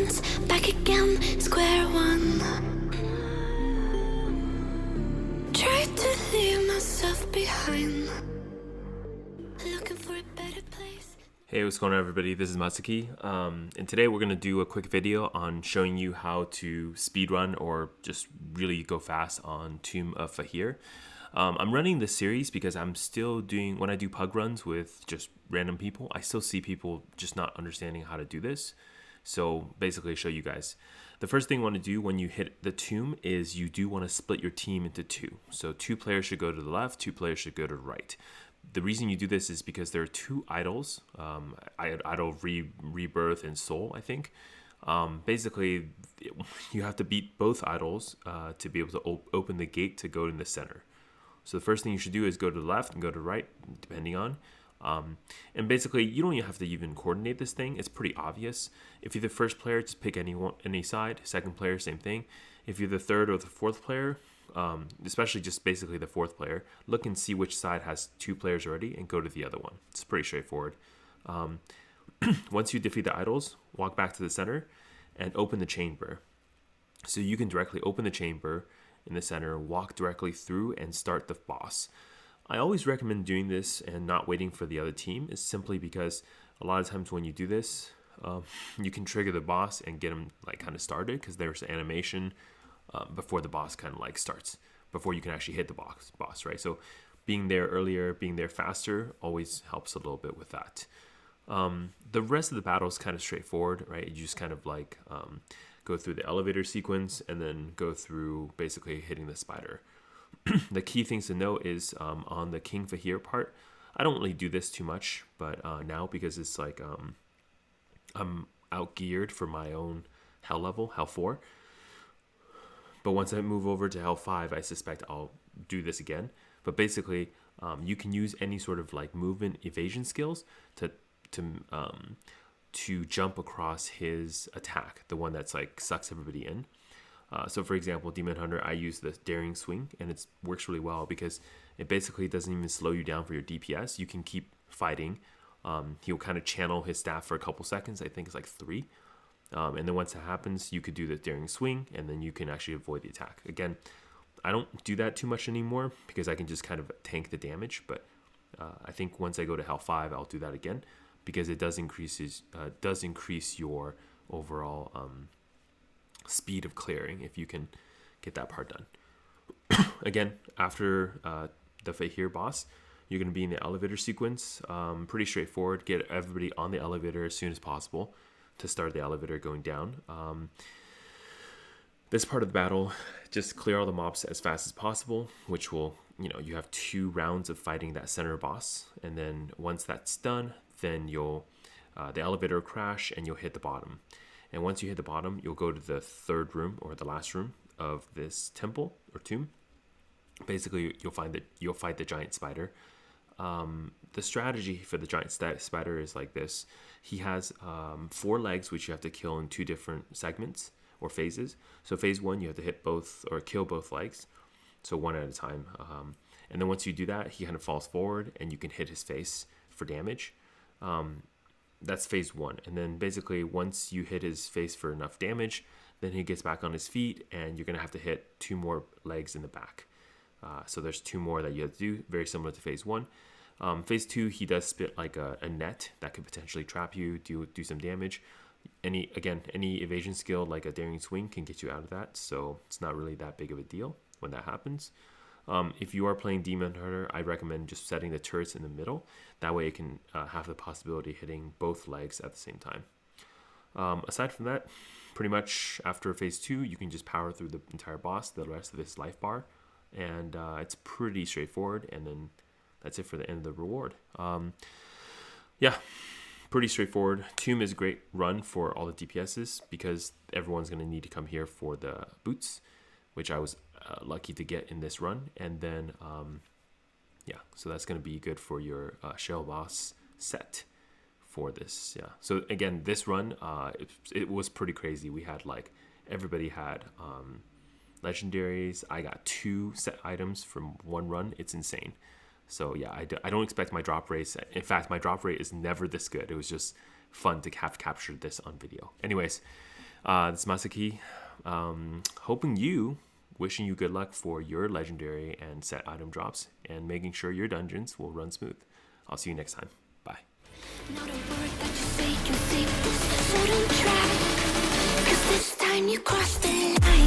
once, back again, square one. Try to leave myself behind, looking for a better place. Hey, what's going on, everybody? This is Masaki, and today we're going to do a quick video on showing you how to speedrun or just really go fast on Tomb of Fahir. I'm running this series because I'm still doing, when I do pug runs with just random people, I still see people just not understanding how to do this. So basically show you guys. The first thing you want to do when you hit the tomb is you do want to split your team into two. So 2 players should go to the left, 2 players should go to the right. The reason you do this is because there are 2 idols, idol rebirth and soul, I think. Basically, you have to beat both idols to be able to open the gate to go in the center. So the first thing you should do is go to the left and go to the right, depending on. And basically, you don't even have to even coordinate this thing. It's pretty obvious. If you're the first player, just pick any side. Second player, same thing. If you're the third or the fourth player, especially just basically the fourth player, look and see which side has 2 players already and go to the other one. It's pretty straightforward. Once you defeat the idols, walk back to the center and open the chamber. So you can directly open the chamber in the center, walk directly through and start the boss. I always recommend doing this and not waiting for the other team, is simply because a lot of times when you do this, you can trigger the boss and get them like kind of started, because there's an animation before the boss kind of like starts, before you can actually hit the boss, right? So being there earlier, being there faster always helps a little bit with that. The rest of the battle is kind of straightforward, right? You just kind of like go through the elevator sequence and then go through basically hitting the spider. The key things to note is on the King Fahir part, I don't really do this too much, but now because it's like I'm outgeared for my own hell level, hell 4. But once I move over to hell 5, I suspect I'll do this again. But basically, you can use any sort of like movement evasion skills to jump across his attack, the one that's like sucks everybody in. So for example, Demon Hunter, I use the daring swing, and it works really well because it basically doesn't even slow you down for your DPS. You can keep fighting. He'll kind of channel his staff for a couple seconds. I think it's like 3. And then once that happens, you could do the daring swing, and then you can actually avoid the attack. Again, I don't do that too much anymore because I can just kind of tank the damage. But I think once I go to hell 5, I'll do that again, because it does increase your overall speed of clearing if you can get that part done. Again, after the Fahir boss, you're going to be in the elevator sequence. Pretty straightforward. Get everybody on the elevator as soon as possible to start the elevator going down. This part of the battle, just clear all the mobs as fast as possible, which will, you have 2 rounds of fighting that center boss, and then once that's done, then you'll the elevator will crash and you'll hit the bottom. And once you hit the bottom, you'll go to the 3rd room or the last room of this temple or tomb. Basically, you'll fight the giant spider. The strategy for the giant spider is like this. He has 4 legs, which you have to kill in 2 different segments or phases. So phase 1, you have to hit both or kill both legs, so 1 at a time. And then once you do that, he kind of falls forward and you can hit his face for damage. That's phase 1. And then basically once you hit his face for enough damage, then he gets back on his feet, and you're going to have to hit 2 more legs in the back. So there's 2 more that you have to do, very similar to phase 1. Phase 2, he does spit like a net that could potentially trap you, do some damage. Any evasion skill like a daring swing can get you out of that, so it's not really that big of a deal when that happens. If you are playing Demon Hunter, I recommend just setting the turrets in the middle. That way it can have the possibility of hitting both legs at the same time. Aside from that, pretty much after phase 2, you can just power through the entire boss, the rest of this life bar, and it's pretty straightforward, and then that's it for the end of the reward. Yeah, pretty straightforward. Tomb is a great run for all the DPSs because everyone's going to need to come here for the boots, which I was lucky to get in this run. And then yeah, so that's going to be good for your shell boss set for this. Yeah, so again, this run it was pretty crazy. We had like everybody had legendaries. I got 2 set items from 1 run. It's insane. So yeah, I don't expect my drop rates. In fact, my drop rate is never this good. It was just fun to have captured this on video. Anyways, This is Masaki. Wishing you good luck for your legendary and set item drops, and making sure your dungeons will run smooth. I'll see you next time. Bye. Not a word that you say can save this, so don't try. 'Cause this time you crossed the line.